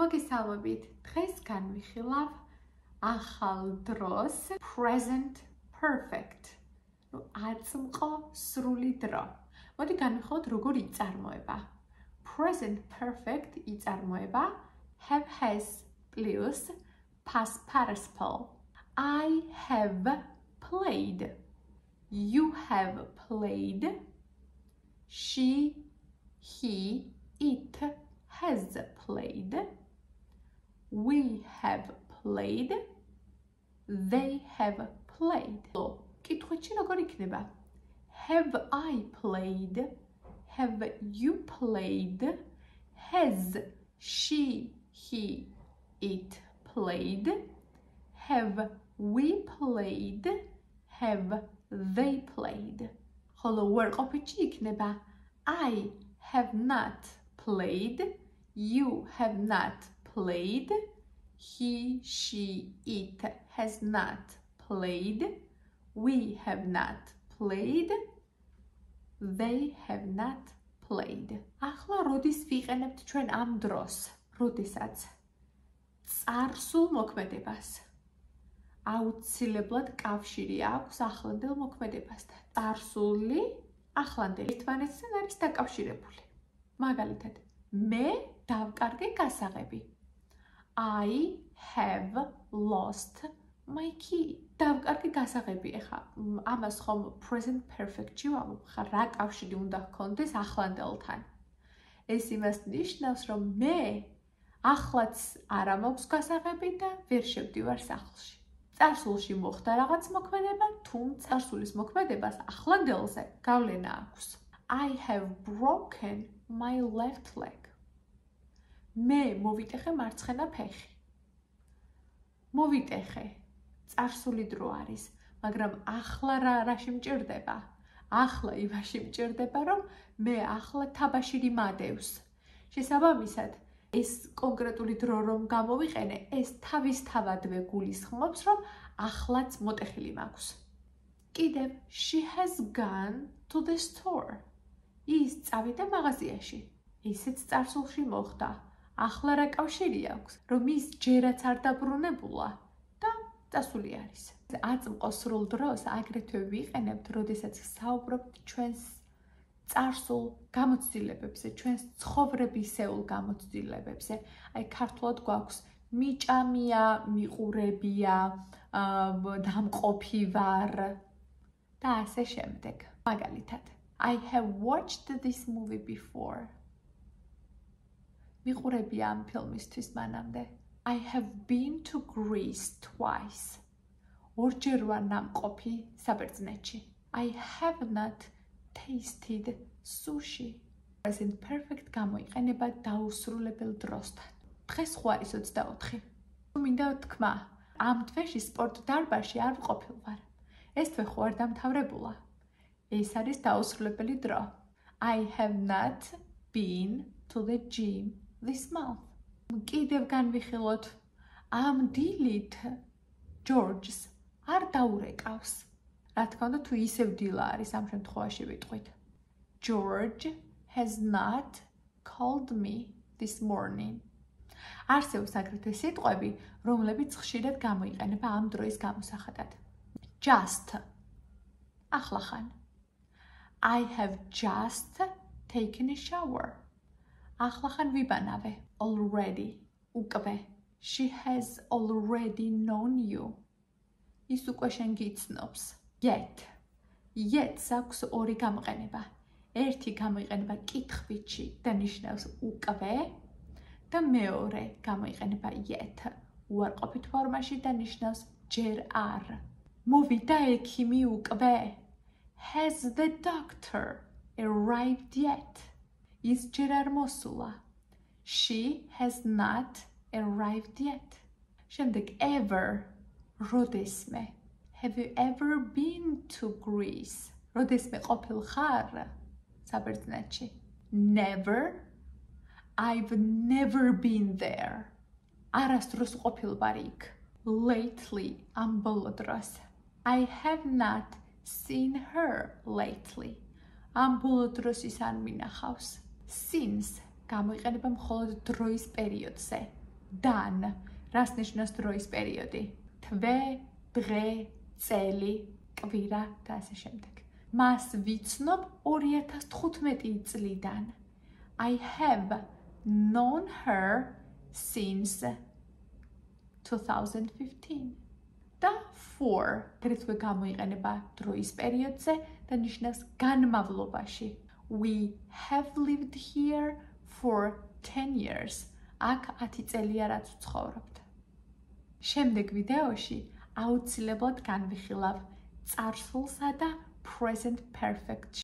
მოგესალმებით. დღეს განვიხილავ ახალ დროს present perfect. აწმყო სრული დრო. მოდი განვიხილოთ როგორ იწარმოება. Present perfect იწარმოება have has plus past participle. I have played. You have played. She, he, it has played. We have played. They have played. კითხვებში როგორ იქნება? Have I played? Have you played? Has she, he, it played? Have we played? Have they played? ხოლო უარყოფითში იქნება I have not played. You have not played. He, she, it has not played. We have not played. They have not played. ახლა როდის ვიყენებთ ჩვენ ამ დროს? როდესაც წარსულ მოქმედებას აუცილებლად კავშირი აქვს ახლანდელ მოქმედებასთან. წარსული ახლანდელი ერთმანეთთან არის დაკავშირებული. მაგალითად, მე დავკარგე გასაღები. I have lost my key. დავკარგე გასაღები. ეხლა ამას ხომ present perfect-ში ვამბობ, ხა რა კავშირი უნდა ჰქონდეს ახლანდელთან. ეს იმას ნიშნავს, რომ მე ახლაც არ მაქვს გასაღები და ვერ შევდივარ სახლში. წარსულში მოხდა რაღაც მოქმედება, თუმცა წარსულის მოქმედებას ახლანდელზე გავლენა აქვს. I have broken my left leg. მე მოვიტეხე მარცხენა ფეხი. მოვიტეხე. წარსული დრო არის, მაგრამ ახლა რაში მჭირდება? ახლა იმაში მჭირდება, რომ მე ახლა თაბაშირი მადევს. შესაბამისად, ეს კონკრეტული დრო რომ გამოვიყენე, ეს თავისთავადვე გულისხმობს, რომ ახლაც მოტეხილი მაქვს. კიდევ she has gone to the store. ის წავიდა მაღაზიაში. ისიც წარსულში მოხდა. ახლა რა კავშირი აქვს, რომ ის ჯერაც არ დაბრუნებულა და წასული არის. აწმყო სრულ დროს აგრეთვე ვიყენებთ, როდესაც საუბრობთ ჩვენს წარსულ გამოცდილებებზე, ჩვენს ცხოვრებისეულ გამოცდილებებზე. აი ქართულად გვაქვს მიჭამია, მიყურებია, დამყოფი ვარ და ასე შემდეგ. მაგალითად, I have watched this movie before. მიყურებია ამ ფილმისთვის მანამდე. I have been to Greece twice. ორჯერ ვარ ნამყოფი საბერძნეთში. I have not tasted sushi. Present perfect გამოიყენება დაუსრულებელ დროსთან. დღეს ხო არის 24. მინდა თქვა, ამ თვეში სპორტ დარბაზში არ ვყოფილვარ. ეს თვე ხო არ დამთავრებულა. ეს არის დაუსრულებელი დრო. I have not been to the gym this month. კიდევ განვიხილოთ, ამ დილით ჯორჯს არ დაურეკავს. რა თქმა უნდა, თუ ისევ დილა არის ამ შემთხვევაში ვიტყვით. George has not called me this morning. არსებობს აგრეთვე სიტყვები, რომლებიც ხშირად გამოიყენება ამ დროის გამოსახატად. Just. ახლახან. I have just taken a shower. ახლახან ვიბანავე. Already. უკვე. She has already known you. ის უკვე შენ გიცნობს. Yet. Yet აქვს ორი გამოყენება. ერთი გამოიყენება კითხვითში და ნიშნავს უკვე და მეორე გამოიყენება yet უარყოფით ფორმაში და ნიშნავს ჯერ არ. მოვიდა ექიმი უკვე. Has the doctor arrived yet? ის ჯერ არ მოსულა. She has not arrived yet. შემდეგ ever როდესმე. Have you ever been to Greece? როდესმე ყოფილ ხარ საბერძნეთში? Never. I've never been there. არასდროს ყოფილ ვარ იქ. Lately ამ ბოლო დროს. I have not seen her lately. ამ ბოლო დროს ის არ მინახავს. Since გამოიყენება მხოლოდ დროის პერიოდზე. done. რას ნიშნავს დროის პერიოდი? თვე, დღე, წელი, კვირა და ასე შემდეგ. მას ვიცნობ 2015 წლიდან. I have known her since 2015. და for აგრეთვე გამოიყენება დროის პერიოდზე და ნიშნავს განმავლობაში. We have lived here for 10 years. აქ 10 წელია რაც ვცხოვრობთ. შემდეგ ვიდეოში აუცილებლად განვიხილავ წარსულსა და present perfect